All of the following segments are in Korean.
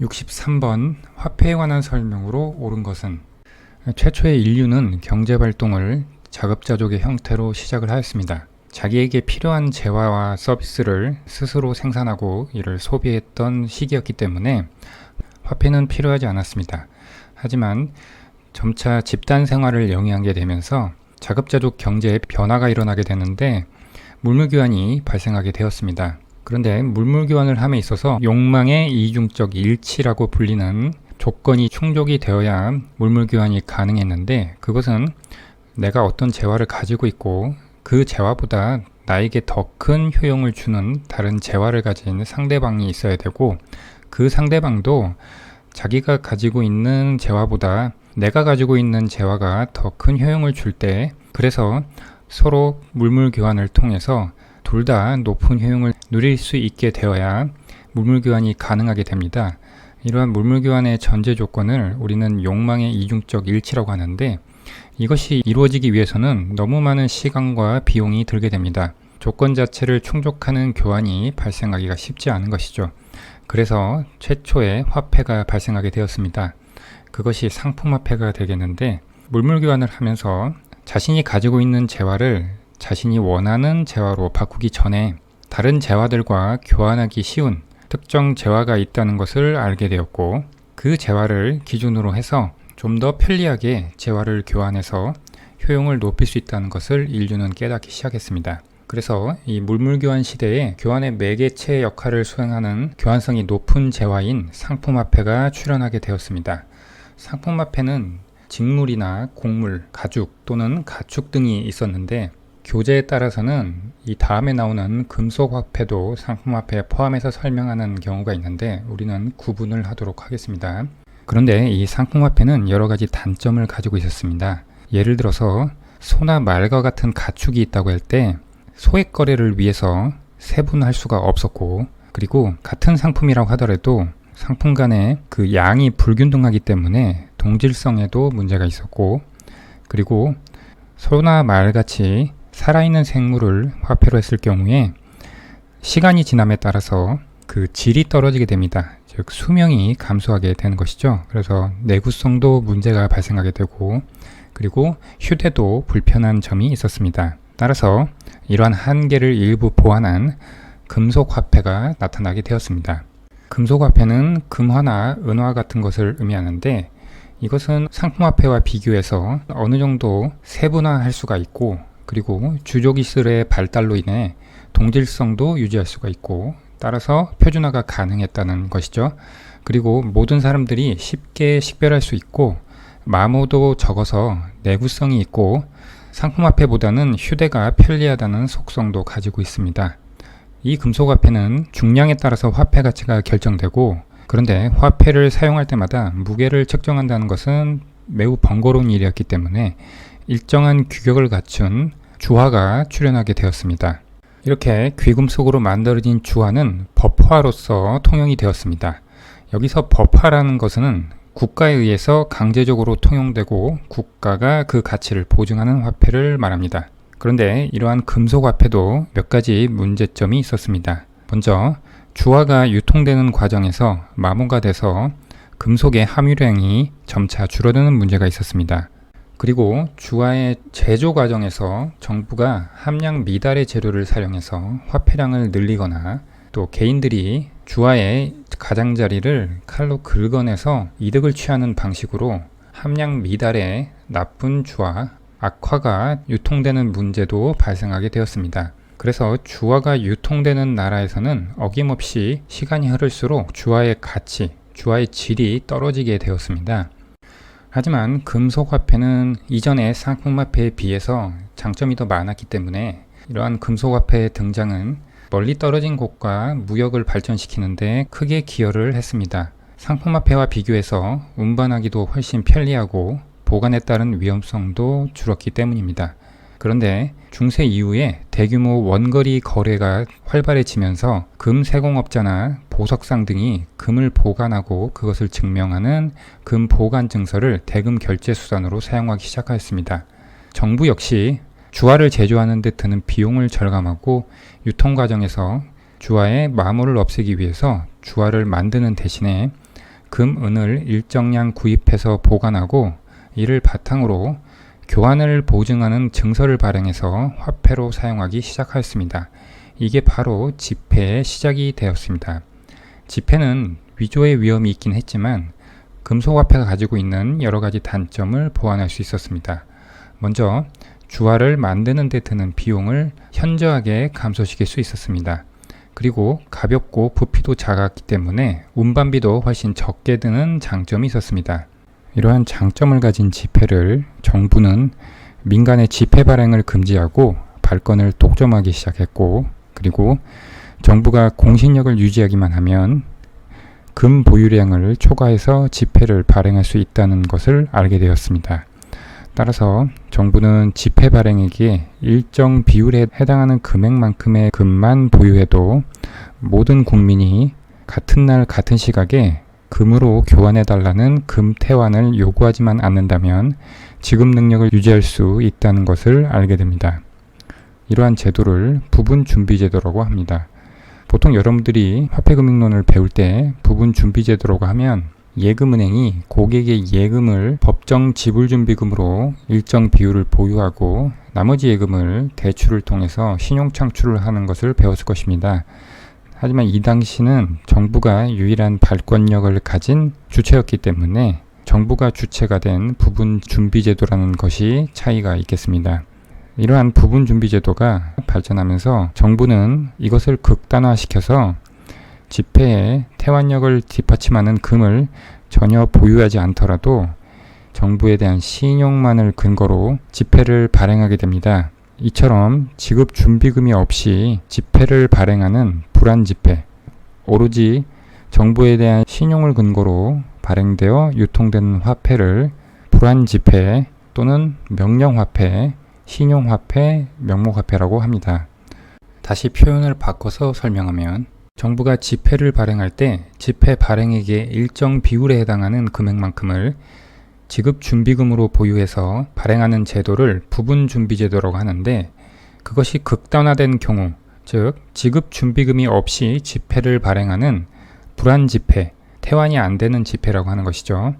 63번 화폐에 관한 설명으로 옳은 것은 최초의 인류는 경제발동을 자급자족의 형태로 시작을 하였습니다. 자기에게 필요한 재화와 서비스를 스스로 생산하고 이를 소비했던 시기였기 때문에 화폐는 필요하지 않았습니다. 하지만 점차 집단 생활을 영위하게 되면서 자급자족 경제의 변화가 일어나게 되는데 물물교환이 발생하게 되었습니다. 그런데 물물교환을 함에 있어서 욕망의 이중적 일치라고 불리는 조건이 충족이 되어야 물물교환이 가능했는데, 그것은 내가 어떤 재화를 가지고 있고 그 재화보다 나에게 더 큰 효용을 주는 다른 재화를 가진 상대방이 있어야 되고, 그 상대방도 자기가 가지고 있는 재화보다 내가 가지고 있는 재화가 더 큰 효용을 줄 때, 그래서 서로 물물교환을 통해서 둘 다 높은 효용을 누릴 수 있게 되어야 물물교환이 가능하게 됩니다. 이러한 물물교환의 전제 조건을 우리는 욕망의 이중적 일치라고 하는데, 이것이 이루어지기 위해서는 너무 많은 시간과 비용이 들게 됩니다. 조건 자체를 충족하는 교환이 발생하기가 쉽지 않은 것이죠. 그래서 최초의 화폐가 발생하게 되었습니다. 그것이 상품화폐가 되겠는데, 물물교환을 하면서 자신이 가지고 있는 재화를 자신이 원하는 재화로 바꾸기 전에 다른 재화들과 교환하기 쉬운 특정 재화가 있다는 것을 알게 되었고, 그 재화를 기준으로 해서 좀 더 편리하게 재화를 교환해서 효용을 높일 수 있다는 것을 인류는 깨닫기 시작했습니다. 그래서 이 물물교환 시대에 교환의 매개체 역할을 수행하는 교환성이 높은 재화인 상품화폐가 출현하게 되었습니다. 상품화폐는 직물이나 곡물, 가죽 또는 가축 등이 있었는데, 교재에 따라서는 이 다음에 나오는 금속화폐도 상품화폐에 포함해서 설명하는 경우가 있는데, 우리는 구분을 하도록 하겠습니다. 그런데 이 상품화폐는 여러 가지 단점을 가지고 있었습니다. 예를 들어서 소나 말과 같은 가축이 있다고 할 때 소액 거래를 위해서 세분할 수가 없었고, 그리고 같은 상품이라고 하더라도 상품 간의 그 양이 불균등하기 때문에 동질성에도 문제가 있었고, 그리고 소나 말같이 살아있는 생물을 화폐로 했을 경우에 시간이 지남에 따라서 그 질이 떨어지게 됩니다. 즉 수명이 감소하게 되는 것이죠. 그래서 내구성도 문제가 발생하게 되고, 그리고 휴대도 불편한 점이 있었습니다. 따라서 이러한 한계를 일부 보완한 금속화폐가 나타나게 되었습니다. 금속화폐는 금화나 은화 같은 것을 의미하는데, 이것은 상품화폐와 비교해서 어느 정도 세분화할 수가 있고, 그리고 주조기술의 발달로 인해 동질성도 유지할 수가 있고, 따라서 표준화가 가능했다는 것이죠. 그리고 모든 사람들이 쉽게 식별할 수 있고, 마모도 적어서 내구성이 있고, 상품화폐보다는 휴대가 편리하다는 속성도 가지고 있습니다. 이 금속화폐는 중량에 따라서 화폐 가치가 결정되고, 그런데 화폐를 사용할 때마다 무게를 측정한다는 것은 매우 번거로운 일이었기 때문에 일정한 규격을 갖춘 주화가 출현하게 되었습니다. 이렇게 귀금속으로 만들어진 주화는 법화로서 통용이 되었습니다. 여기서 법화라는 것은 국가에 의해서 강제적으로 통용되고 국가가 그 가치를 보증하는 화폐를 말합니다. 그런데 이러한 금속화폐도 몇 가지 문제점이 있었습니다. 먼저 주화가 유통되는 과정에서 마모가 돼서 금속의 함유량이 점차 줄어드는 문제가 있었습니다. 그리고 주화의 제조 과정에서 정부가 함량 미달의 재료를 사용해서 화폐량을 늘리거나, 또 개인들이 주화의 가장자리를 칼로 긁어내서 이득을 취하는 방식으로 함량 미달의 나쁜 주화, 악화가 유통되는 문제도 발생하게 되었습니다. 그래서 주화가 유통되는 나라에서는 어김없이 시간이 흐를수록 주화의 가치, 주화의 질이 떨어지게 되었습니다. 하지만 금속화폐는 이전의 상품화폐에 비해서 장점이 더 많았기 때문에 이러한 금속화폐의 등장은 멀리 떨어진 곳과 무역을 발전시키는데 크게 기여를 했습니다. 상품화폐와 비교해서 운반하기도 훨씬 편리하고 보관에 따른 위험성도 줄었기 때문입니다. 그런데 중세 이후에 대규모 원거리 거래가 활발해지면서 금 세공업자나 보석상 등이 금을 보관하고 그것을 증명하는 금 보관 증서를 대금 결제 수단으로 사용하기 시작하였습니다. 정부 역시 주화를 제조하는 데 드는 비용을 절감하고 유통 과정에서 주화의 마모를 없애기 위해서 주화를 만드는 대신에 금, 은을 일정량 구입해서 보관하고 이를 바탕으로 교환을 보증하는 증서를 발행해서 화폐로 사용하기 시작하였습니다. 이게 바로 지폐의 시작이 되었습니다. 지폐는 위조의 위험이 있긴 했지만 금속화폐가 가지고 있는 여러 가지 단점을 보완할 수 있었습니다. 먼저 주화를 만드는 데 드는 비용을 현저하게 감소시킬 수 있었습니다. 그리고 가볍고 부피도 작았기 때문에 운반비도 훨씬 적게 드는 장점이 있었습니다. 이러한 장점을 가진 지폐를 정부는 민간의 지폐 발행을 금지하고 발권을 독점하기 시작했고, 그리고 정부가 공신력을 유지하기만 하면 금 보유량을 초과해서 지폐를 발행할 수 있다는 것을 알게 되었습니다. 따라서 정부는 지폐 발행액에 일정 비율에 해당하는 금액만큼의 금만 보유해도 모든 국민이 같은 날 같은 시각에 금으로 교환해달라는 금태환을 요구하지만 않는다면 지급 능력을 유지할 수 있다는 것을 알게 됩니다. 이러한 제도를 부분준비제도라고 합니다. 보통 여러분들이 화폐금융론을 배울 때 부분준비제도라고 하면 예금은행이 고객의 예금을 법정 지불준비금으로 일정 비율을 보유하고 나머지 예금을 대출을 통해서 신용창출을 하는 것을 배웠을 것입니다. 하지만 이 당시는 정부가 유일한 발권력을 가진 주체였기 때문에 정부가 주체가 된 부분준비제도라는 것이 차이가 있겠습니다. 이러한 부분준비제도가 발전하면서 정부는 이것을 극단화시켜서 지폐의 태환력을 뒷받침하는 금을 전혀 보유하지 않더라도 정부에 대한 신용만을 근거로 지폐를 발행하게 됩니다. 이처럼 지급 준비금이 없이 지폐를 발행하는 불안지폐, 오로지 정부에 대한 신용을 근거로 발행되어 유통되는 화폐를 불안지폐 또는 명령화폐, 신용화폐, 명목화폐라고 합니다. 다시 표현을 바꿔서 설명하면 정부가 지폐를 발행할 때 지폐 발행액의 일정 비율에 해당하는 금액만큼을 지급준비금으로 보유해서 발행하는 제도를 부분준비제도라고 하는데, 그것이 극단화된 경우, 즉 지급준비금이 없이 지폐를 발행하는 불안지폐, 태환이 안 되는 지폐라고 하는 것이죠.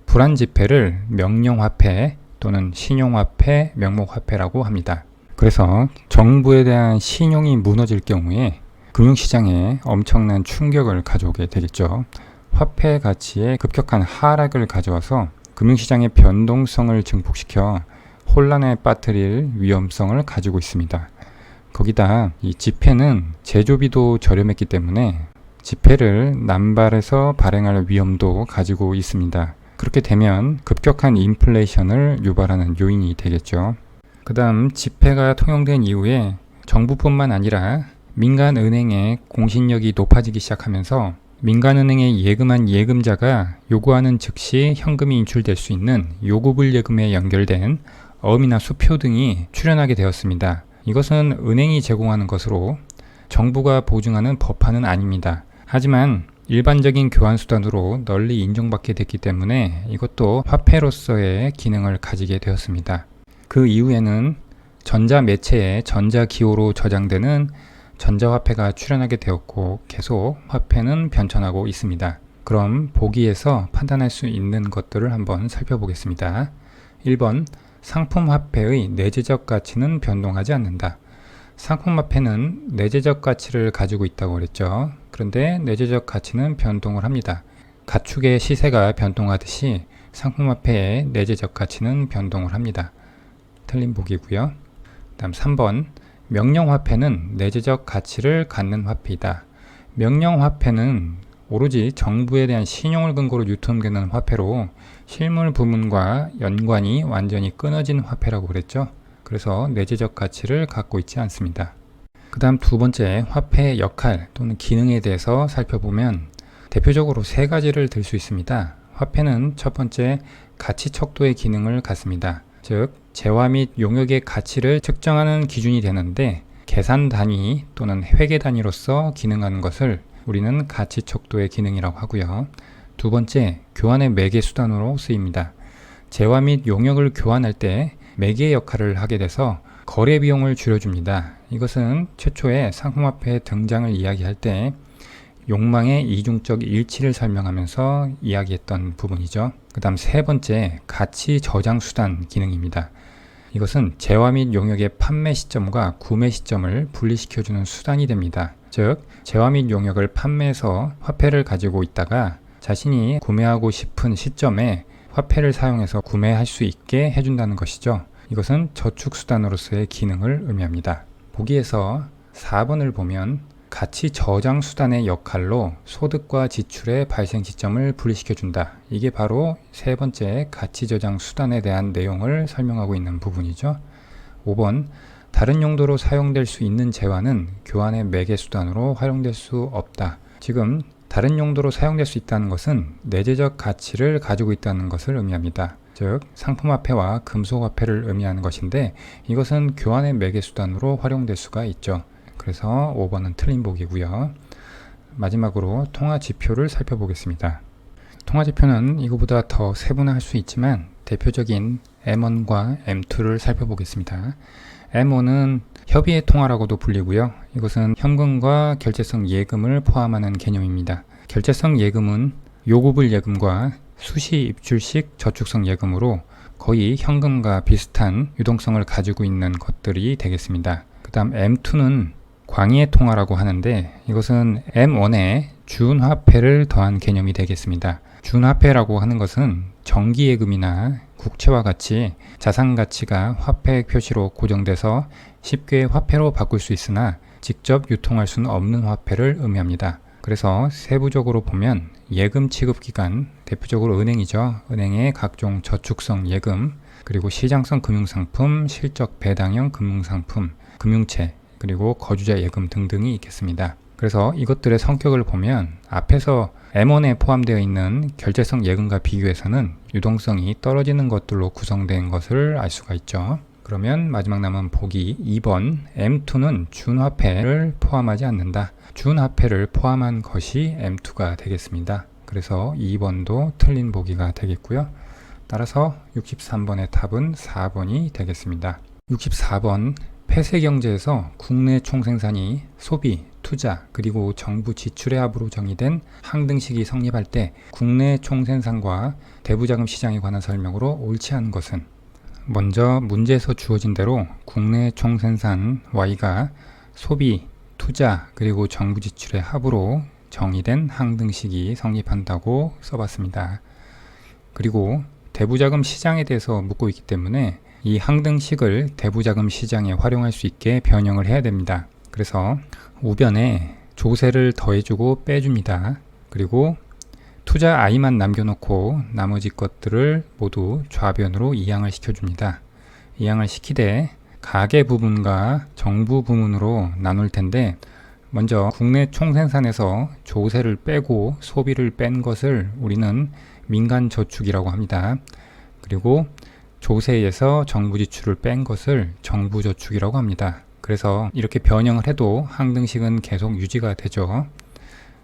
불안지폐를 명령화폐 또는 신용화폐, 명목화폐라고 합니다. 그래서 정부에 대한 신용이 무너질 경우에 금융시장에 엄청난 충격을 가져오게 되겠죠. 화폐 가치의 급격한 하락을 가져와서 금융시장의 변동성을 증폭시켜 혼란에 빠뜨릴 위험성을 가지고 있습니다. 거기다 이 지폐는 제조비도 저렴했기 때문에 지폐를 남발해서 발행할 위험도 가지고 있습니다. 그렇게 되면 급격한 인플레이션을 유발하는 요인이 되겠죠. 그 다음 지폐가 통용된 이후에 정부뿐만 아니라 민간은행의 공신력이 높아지기 시작하면서 민간은행에 예금한 예금자가 요구하는 즉시 현금이 인출될 수 있는 요구불 예금에 연결된 어음이나 수표 등이 출현하게 되었습니다. 이것은 은행이 제공하는 것으로 정부가 보증하는 법화는 아닙니다. 하지만 일반적인 교환수단으로 널리 인정받게 됐기 때문에 이것도 화폐로서의 기능을 가지게 되었습니다. 그 이후에는 전자매체에 전자기호로 저장되는 전자화폐가 출현하게 되었고 계속 화폐는 변천하고 있습니다. 그럼 보기에서 판단할 수 있는 것들을 한번 살펴보겠습니다. 1번, 상품화폐의 내재적 가치는 변동하지 않는다. 상품화폐는 내재적 가치를 가지고 있다고 그랬죠. 그런데 내재적 가치는 변동을 합니다. 가축의 시세가 변동하듯이 상품화폐의 내재적 가치는 변동을 합니다. 틀린 보기고요. 다음 3번, 명령화폐는 내재적 가치를 갖는 화폐이다. 명령화폐는 오로지 정부에 대한 신용을 근거로 유통되는 화폐로 실물 부문과 연관이 완전히 끊어진 화폐라고 그랬죠. 그래서 내재적 가치를 갖고 있지 않습니다. 그 다음 두 번째, 화폐의 역할 또는 기능에 대해서 살펴보면 대표적으로 세 가지를 들 수 있습니다. 화폐는 첫 번째, 가치 척도의 기능을 갖습니다. 즉 재화 및 용역의 가치를 측정하는 기준이 되는데 계산 단위 또는 회계 단위로서 기능하는 것을 우리는 가치 척도의 기능이라고 하고요. 두 번째, 교환의 매개 수단으로 쓰입니다. 재화 및 용역을 교환할 때 매개 역할을 하게 돼서 거래 비용을 줄여줍니다. 이것은 최초의 상품화폐 등장을 이야기할 때 욕망의 이중적 일치를 설명하면서 이야기했던 부분이죠. 그 다음 세 번째, 가치 저장 수단 기능입니다. 이것은 재화 및 용역의 판매 시점과 구매 시점을 분리시켜주는 수단이 됩니다. 즉, 재화 및 용역을 판매해서 화폐를 가지고 있다가 자신이 구매하고 싶은 시점에 화폐를 사용해서 구매할 수 있게 해준다는 것이죠. 이것은 저축수단으로서의 기능을 의미합니다. 보기에서 4번을 보면 가치 저장 수단의 역할로 소득과 지출의 발생 시점을 분리시켜준다. 이게 바로 세 번째 가치 저장 수단에 대한 내용을 설명하고 있는 부분이죠. 5번, 다른 용도로 사용될 수 있는 재화는 교환의 매개 수단으로 활용될 수 없다. 지금 다른 용도로 사용될 수 있다는 것은 내재적 가치를 가지고 있다는 것을 의미합니다. 즉, 상품화폐와 금속화폐를 의미하는 것인데 이것은 교환의 매개 수단으로 활용될 수가 있죠. 그래서 5번은 틀린 보기고요. 마지막으로 통화지표를 살펴보겠습니다. 통화지표는 이거보다 더 세분화할 수 있지만 대표적인 M1과 M2를 살펴보겠습니다. M1은 협의의 통화라고도 불리고요. 이것은 현금과 결제성 예금을 포함하는 개념입니다. 결제성 예금은 요구불 예금과 수시 입출식 저축성 예금으로 거의 현금과 비슷한 유동성을 가지고 있는 것들이 되겠습니다. 그 다음 M2는 광의의 통화라고 하는데 이것은 M1에 준화폐를 더한 개념이 되겠습니다. 준화폐라고 하는 것은 정기예금이나 국채와 같이 자산 가치가 화폐 표시로 고정돼서 쉽게 화폐로 바꿀 수 있으나 직접 유통할 수는 없는 화폐를 의미합니다. 그래서 세부적으로 보면 예금 취급기관, 대표적으로 은행이죠. 은행의 각종 저축성 예금, 그리고 시장성 금융상품, 실적 배당형 금융상품, 금융채, 그리고 거주자 예금 등등이 있겠습니다. 그래서 이것들의 성격을 보면 앞에서 M1에 포함되어 있는 결제성 예금과 비교해서는 유동성이 떨어지는 것들로 구성된 것을 알 수가 있죠. 그러면 마지막 남은 보기 2번, M2는 준화폐를 포함하지 않는다. 준화폐를 포함한 것이 M2가 되겠습니다. 그래서 2번도 틀린 보기가 되겠고요. 따라서 63번의 답은 4번이 되겠습니다. 64번, 폐쇄경제에서 국내 총생산이 소비, 투자, 그리고 정부 지출의 합으로 정의된 항등식이 성립할 때 국내 총생산과 대부자금 시장에 관한 설명으로 옳지 않은 것은, 먼저 문제에서 주어진 대로 국내 총생산 Y가 소비, 투자, 그리고 정부 지출의 합으로 정의된 항등식이 성립한다고 써봤습니다. 그리고 대부자금 시장에 대해서 묻고 있기 때문에 이 항등식을 대부자금 시장에 활용할 수 있게 변형을 해야 됩니다. 그래서 우변에 조세를 더해주고 빼줍니다. 그리고 투자 I만 남겨놓고 나머지 것들을 모두 좌변으로 이항을 시켜줍니다. 이항을 시키되 가계 부분과 정부 부문으로 나눌 텐데 먼저 국내 총생산에서 조세를 빼고 소비를 뺀 것을 우리는 민간저축이라고 합니다. 그리고 조세에서 정부 지출을 뺀 것을 정부저축이라고 합니다. 그래서 이렇게 변형을 해도 항등식은 계속 유지가 되죠.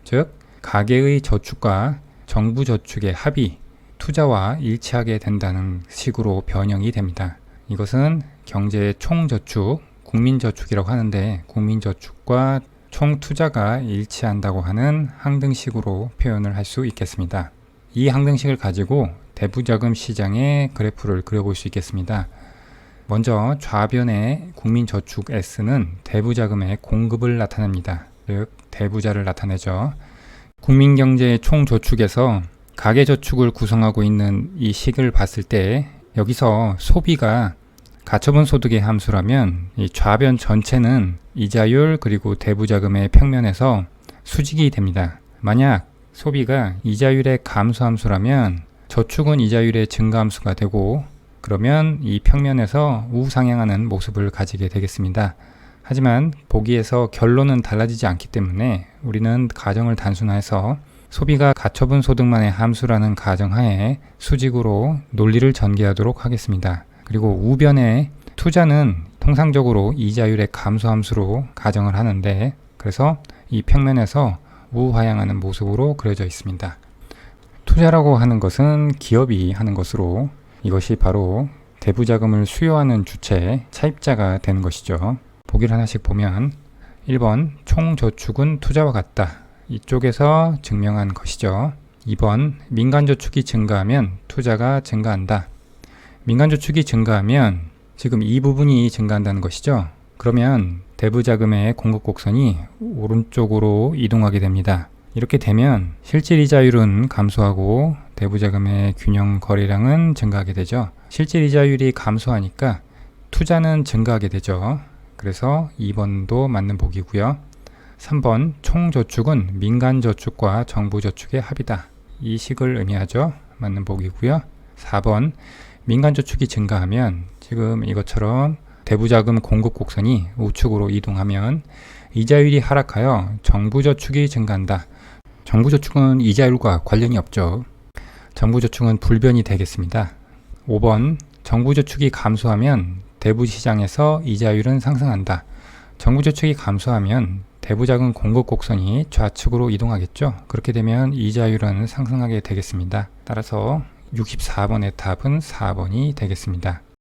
즉, 가계의 저축과 정부 저축의 합이 투자와 일치하게 된다는 식으로 변형이 됩니다. 이것은 경제의 총저축, 국민저축이라고 하는데 국민저축과 총투자가 일치한다고 하는 항등식으로 표현을 할 수 있겠습니다. 이 항등식을 가지고 대부자금 시장의 그래프를 그려볼 수 있겠습니다. 먼저 좌변의 국민저축 S는 대부자금의 공급을 나타냅니다. 즉 대부자를 나타내죠. 국민경제의 총저축에서 가계저축을 구성하고 있는 이 식을 봤을 때 여기서 소비가 가처분 소득의 함수라면 이 좌변 전체는 이자율 그리고 대부자금의 평면에서 수직이 됩니다. 만약 소비가 이자율의 감소함수라면 저축은 이자율의 증가함수가 되고 그러면 이 평면에서 우상향하는 모습을 가지게 되겠습니다. 하지만 보기에서 결론은 달라지지 않기 때문에 우리는 가정을 단순화해서 소비가 가처분 소득만의 함수라는 가정하에 수직으로 논리를 전개하도록 하겠습니다. 그리고 우변에 투자는 통상적으로 이자율의 감소함수로 가정을 하는데 그래서 이 평면에서 우하향하는 모습으로 그려져 있습니다. 투자라고 하는 것은 기업이 하는 것으로 이것이 바로 대부자금을 수요하는 주체, 차입자가 되는 것이죠. 보기를 하나씩 보면 1번 총저축은 투자와 같다. 이쪽에서 증명한 것이죠. 2번 민간저축이 증가하면 투자가 증가한다. 민간저축이 증가하면 지금 이 부분이 증가한다는 것이죠. 그러면 대부자금의 공급 곡선이 오른쪽으로 이동하게 됩니다. 이렇게 되면 실질이자율은 감소하고 대부자금의 균형 거래량은 증가하게 되죠. 실질이자율이 감소하니까 투자는 증가하게 되죠. 그래서 2번도 맞는 보기고요. 3번 총저축은 민간저축과 정부저축의 합이다. 이 식을 의미하죠. 맞는 보기고요. 4번 민간저축이 증가하면 지금 이것처럼 대부자금 공급 곡선이 우측으로 이동하면 이자율이 하락하여 정부저축이 증가한다. 정부저축은 이자율과 관련이 없죠. 정부저축은 불변이 되겠습니다. 5번 정부저축이 감소하면 대부시장에서 이자율은 상승한다. 정부저축이 감소하면 대부자금 공급 곡선이 좌측으로 이동하겠죠. 그렇게 되면 이자율은 상승하게 되겠습니다. 따라서 64번의 답은 4번이 되겠습니다.